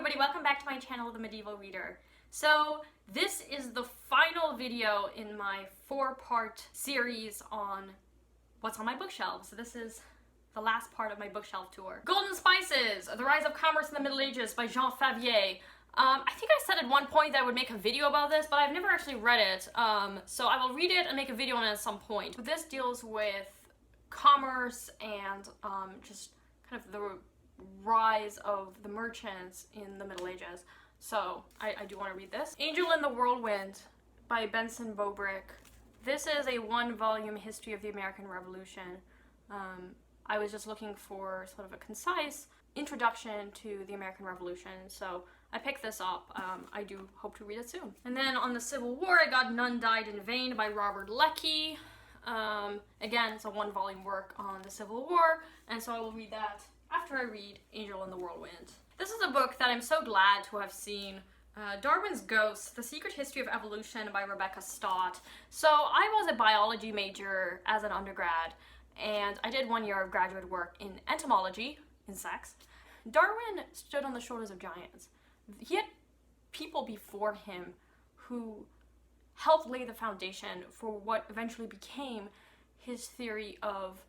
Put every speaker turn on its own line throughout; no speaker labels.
everybody, welcome back to my channel, The Medieval Reader. So this is the final video in my 4-part series on what's on my bookshelves. So this is the last part of my bookshelf tour. Golden Spices, The Rise of Commerce in the Middle Ages by Jean Favier. I think I said at one point that I would make a video about this, but I've never actually read it. So I will read it and make a video on it at some point. This deals with commerce and just kind of the rise of the merchants in the Middle Ages. So I do want to read this. Angel in the Whirlwind by Benson Bobrick. This is a 1-volume history of the American Revolution. I was just looking for sort of a concise introduction to the American Revolution, so I picked this up. I do hope to read it soon. And then on the Civil War, I got None Died in Vain by Robert Leckie. Again, it's a 1-volume work on the Civil War, and so I will read that after I read Angel in the Whirlwind. This is a book that I'm so glad to have seen. Darwin's Ghost, The Secret History of Evolution by Rebecca Stott. So I was a biology major as an undergrad, and I did 1 year of graduate work in entomology, insects. Darwin stood on the shoulders of giants. He had people before him who helped lay the foundation for what eventually became his theory of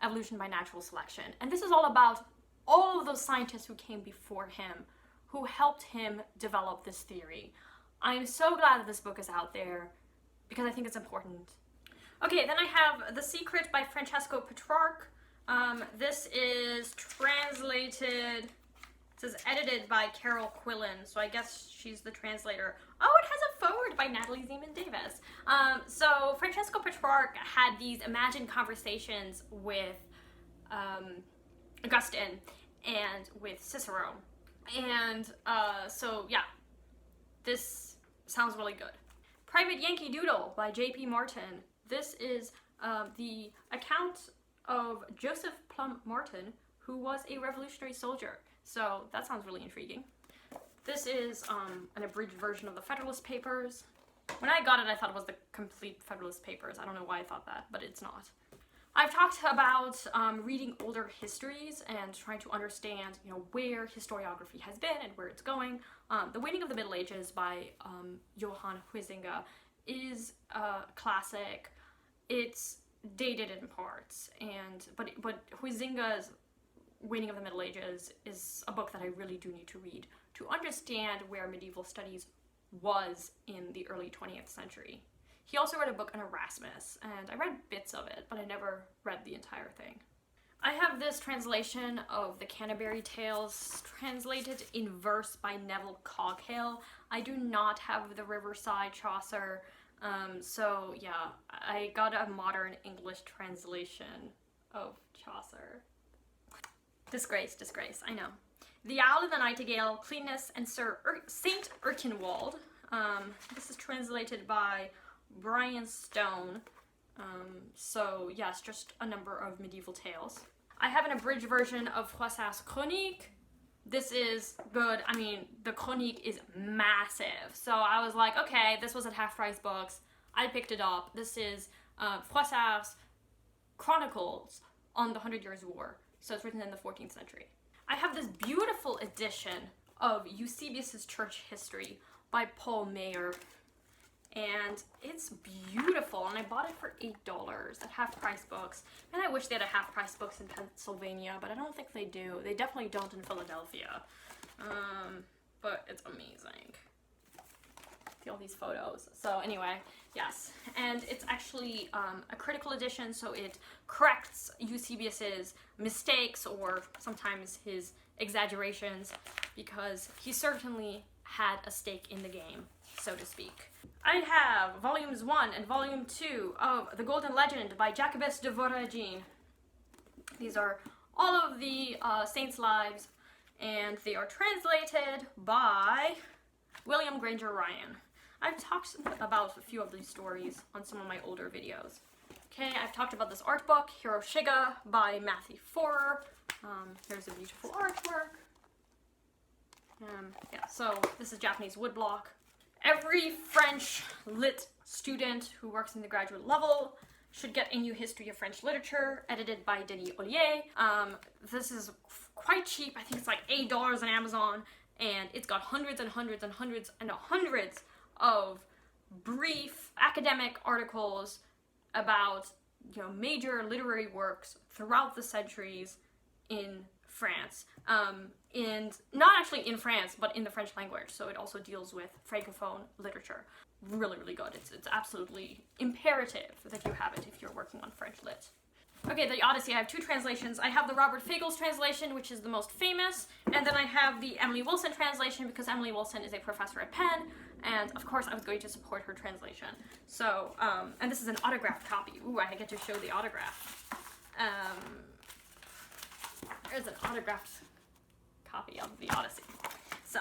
evolution by natural selection. And this is all about all of those scientists who came before him, who helped him develop this theory. I'm so glad that this book is out there because I think it's important. Okay, then I have The Secret by Francesco Petrarch. This is translated, it says edited by Carol Quillen, so I guess she's the translator. Oh, it has a foreword by Natalie Zemon Davis. So Francesco Petrarch had these imagined conversations with Augustine and with Cicero. And so yeah, this sounds really good. Private Yankee Doodle by J.P. Martin. This is the account of Joseph Plum Martin, who was a revolutionary soldier. So that sounds really intriguing. This is an abridged version of the Federalist Papers. When I got it, I thought it was the complete Federalist Papers. I don't know why I thought that, but it's not. I've talked about reading older histories and trying to understand, where historiography has been and where it's going. The Waning of the Middle Ages by Johann Huizinga is a classic. It's dated in parts, but Huizinga's Waning of the Middle Ages is a book that I really do need to read to understand where medieval studies was in the early 20th century. He also read a book on Erasmus, and I read bits of it, but I never read the entire thing. I have this translation of the Canterbury Tales, translated in verse by Neville Coghill. I do not have the Riverside Chaucer, so yeah, I got a modern English translation of Chaucer. Disgrace, I know. The Owl and the Nightingale, Cleanthes and Saint Erkenwald. This is translated by Brian Stone. So yes, just a number of medieval tales. I have an abridged version of Froissart's Chronique. This is good. I mean, the Chronique is massive. So I was like, okay, this was at Half Price Books. I picked it up. This is Froissart's Chronicles on the 100 Years' War. So it's written in the 14th century. I have this beautiful edition of Eusebius's Church History by Paul Mayer. And it's beautiful, and I bought it for $8 at Half Price Books. And I wish they had a Half Price Books in Pennsylvania, but I don't think they do. They definitely don't in Philadelphia. But it's amazing. See all these photos. So anyway, yes. And it's actually a critical edition, so it corrects Eusebius's mistakes or sometimes his exaggerations, because he certainly had a stake in the game, so to speak. I have volumes 1 and volume 2 of The Golden Legend by Jacobus de Voragine. These are all of the saints' lives, and they are translated by William Granger Ryan. I've talked about a few of these stories on some of my older videos. Okay, I've talked about this art book, Hiroshige by Matthew Forer. Here's a beautiful artwork. Yeah, so this is Japanese woodblock. Every French lit student who works in the graduate level should get a new history of French literature, edited by Denis Ollier. This is quite cheap. I think it's like $8 on Amazon, and it's got hundreds and hundreds and hundreds and hundreds of brief academic articles about, you know, major literary works throughout the centuries in France, and not actually in France, but in the French language. So it also deals with Francophone literature. Really, really good. It's absolutely imperative that you have it if you're working on French lit. Okay, the Odyssey, I have two translations. I have the Robert Fagles translation, which is the most famous, and then I have the Emily Wilson translation, because Emily Wilson is a professor at Penn, and of course I was going to support her translation. So, and this is an autographed copy. Ooh, I get to show the autograph. There's an autographed copy of the Odyssey. So,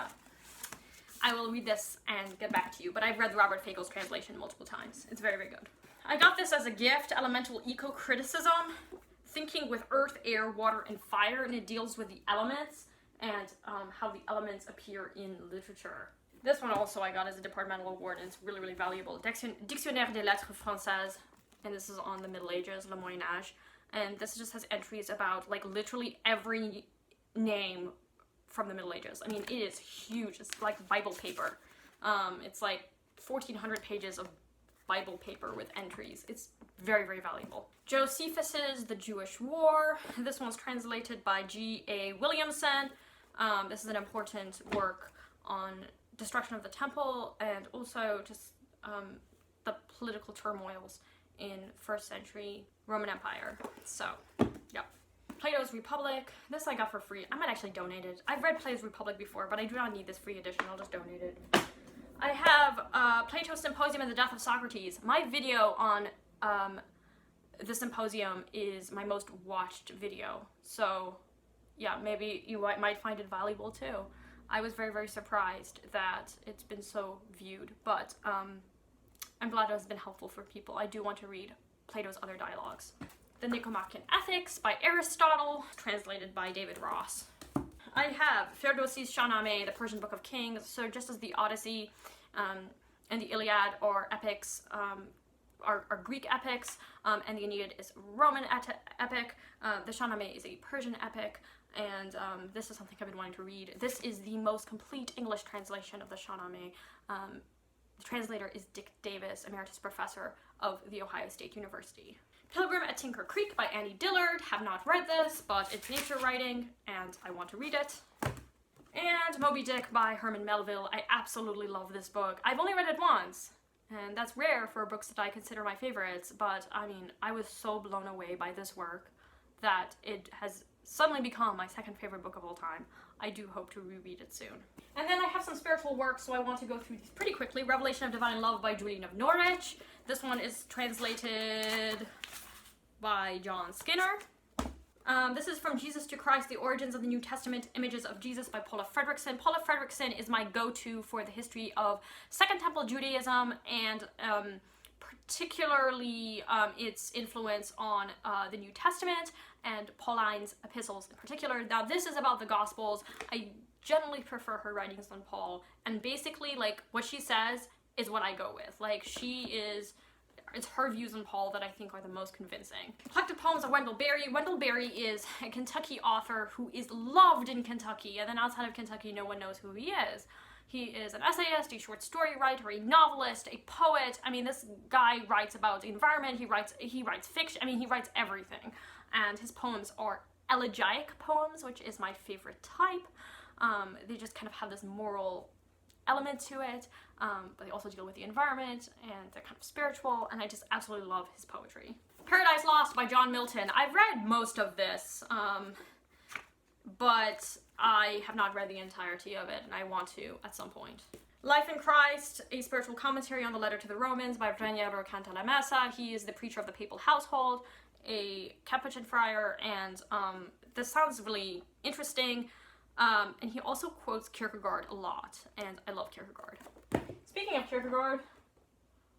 I will read this and get back to you, but I've read the Robert Fagles translation multiple times. It's very, very good. I got this as a gift, Elemental Eco-Criticism, Thinking with Earth, Air, Water, and Fire, and it deals with the elements and how the elements appear in literature. This one also I got as a departmental award, and it's really, really valuable. Dictionnaire des Lettres Françaises, and this is on the Middle Ages, Le Moyen Âge, and this just has entries about, like, literally every name from the Middle Ages. I mean, it is huge. It's like Bible paper. It's like 1,400 pages of Bible paper with entries. It's very, very valuable. Josephus's The Jewish War. This one's translated by G.A. Williamson. This is an important work on destruction of the temple and also just the political turmoils in first century Roman Empire. So, yeah. Plato's Republic. This I got for free. I might actually donate it. I've read Plato's Republic before, but I do not need this free edition. I'll just donate it. I have Plato's Symposium and the Death of Socrates. My video on the symposium is my most watched video. So, yeah, maybe you might find it valuable too. I was very, very surprised that it's been so viewed, but I'm glad it has been helpful for people. I do want to read Plato's other dialogues. The Nicomachean Ethics by Aristotle, translated by David Ross. I have Ferdowsi's Shahnameh, the Persian Book of Kings. So just as the Odyssey and the Iliad are epics, are Greek epics, and the Aeneid is Roman epic, the Shahnameh is a Persian epic, and this is something I've been wanting to read. This is the most complete English translation of the Shahnameh. The translator is Dick Davis, Emeritus Professor of The Ohio State University. Pilgrim at Tinker Creek by Annie Dillard. Have not read this, but it's nature writing, and I want to read it. And Moby Dick by Herman Melville. I absolutely love this book. I've only read it once, and that's rare for books that I consider my favorites, but I mean, I was so blown away by this work that it has suddenly become my second favorite book of all time. I do hope to reread it soon. And then I have some spiritual works, so I want to go through these pretty quickly. Revelation of Divine Love by Julian of Norwich. This one is translated by John Skinner. This is From Jesus to Christ, The Origins of the New Testament, Images of Jesus by Paula Fredrickson. Paula Fredrickson is my go-to for the history of Second Temple Judaism and particularly its influence on the New Testament and Pauline's epistles in particular. Now this is about the Gospels. I generally prefer her writings than Paul, and basically like what she says is what I go with. Like it's her views on Paul that I think are the most convincing. Collected Poems of Wendell Berry. Wendell Berry is a Kentucky author who is loved in Kentucky, and then outside of Kentucky no one knows who he is. He is an essayist, a short story writer, a novelist, a poet. I mean, this guy writes about the environment, he writes fiction, I mean, he writes everything. And his poems are elegiac poems, which is my favorite type. They just kind of have this moral element to it, but they also deal with the environment, and they're kind of spiritual, and I just absolutely love his poetry. Paradise Lost by John Milton. I've read most of this, but I have not read the entirety of it, and I want to at some point. Life in Christ, a spiritual commentary on the letter to the Romans by Raniero Cantalamessa. He is the preacher of the papal household, a Capuchin friar, and this sounds really interesting. And he also quotes Kierkegaard a lot, and I love Kierkegaard. Speaking of Kierkegaard,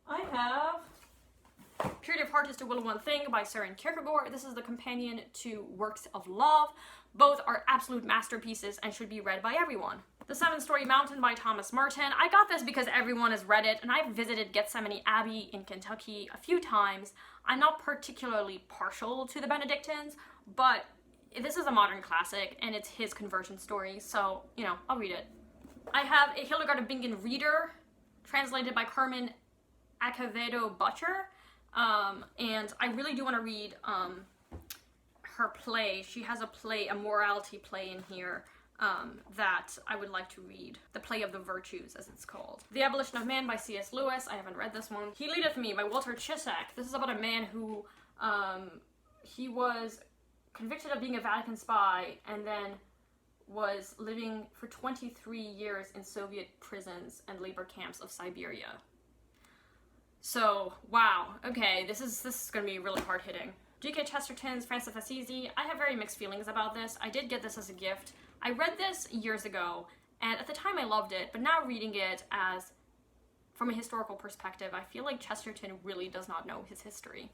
I have Purity of Heart is to Will One Thing by Søren Kierkegaard. This is the companion to Works of Love. Both are absolute masterpieces and should be read by everyone. The Seven-Story Mountain by Thomas Merton. I got this because everyone has read it, and I've visited Gethsemane Abbey in Kentucky a few times. I'm not particularly partial to the Benedictines, but this is a modern classic, and it's his conversion story, so, you know, I'll read it. I have a Hildegard of Bingen reader, translated by Carmen Acevedo Butcher, and I really do want to read her play. She has a play, a morality play in here, that I would like to read. The Play of the Virtues, as it's called. The Abolition of Man by C.S. Lewis. I haven't read this one. He Leadeth Me by Walter Chisek. This is about a man who, he was convicted of being a Vatican spy and then was living for 23 years in Soviet prisons and labor camps of Siberia. So, wow, okay, this is gonna be really hard-hitting. G.K. Chesterton's Francis of Assisi. I have very mixed feelings about this. I did get this as a gift. I read this years ago, and at the time I loved it, but now reading it as, from a historical perspective, I feel like Chesterton really does not know his history.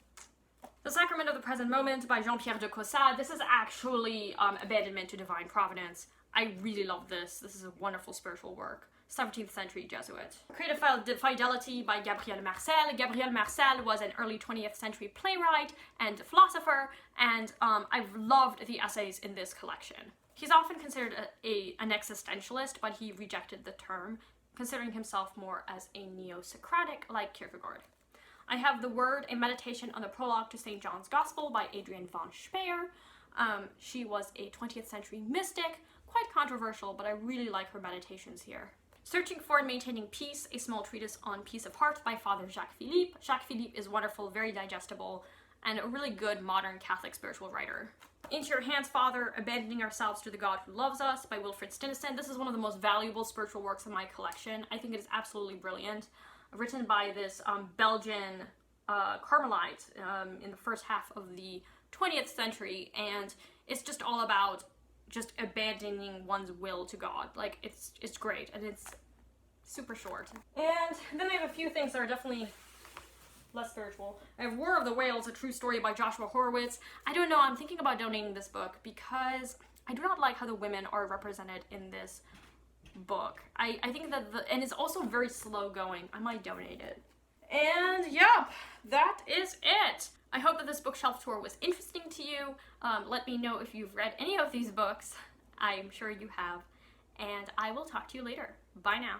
The Sacrament of the Present Moment by Jean-Pierre de Caussade. This is actually Abandonment to Divine Providence. I really love this. This is a wonderful spiritual work. 17th century Jesuit. Creative Fidelity by Gabriel Marcel. Gabriel Marcel was an early 20th century playwright and philosopher, and I've loved the essays in this collection. He's often considered an existentialist, but he rejected the term, considering himself more as a neo-Socratic like Kierkegaard. I have The Word, a meditation on the prologue to St. John's Gospel by Adrienne von Speyer. She was a 20th century mystic, quite controversial, but I really like her meditations here. Searching for and Maintaining Peace, a small treatise on peace of heart by Father Jacques Philippe. Jacques Philippe is wonderful, very digestible, and a really good modern Catholic spiritual writer. Into Your Hands, Father, Abandoning Ourselves to the God Who Loves Us by Wilfred Stinnesen. This is one of the most valuable spiritual works in my collection. I think it is absolutely brilliant. Written by this Belgian Carmelite in the first half of the 20th century, and it's just all about just abandoning one's will to God. Like, it's great, and it's super short. And then I have a few things that are definitely less spiritual. I have War of the Whales, a true story by Joshua Horowitz. I don't know, I'm thinking about donating this book because I do not like how the women are represented in this book. I think that and it's also very slow going. I might donate it. And yeah, that is it. I hope that this bookshelf tour was interesting to you. Let me know if you've read any of these books. I'm sure you have. And I will talk to you later. Bye now.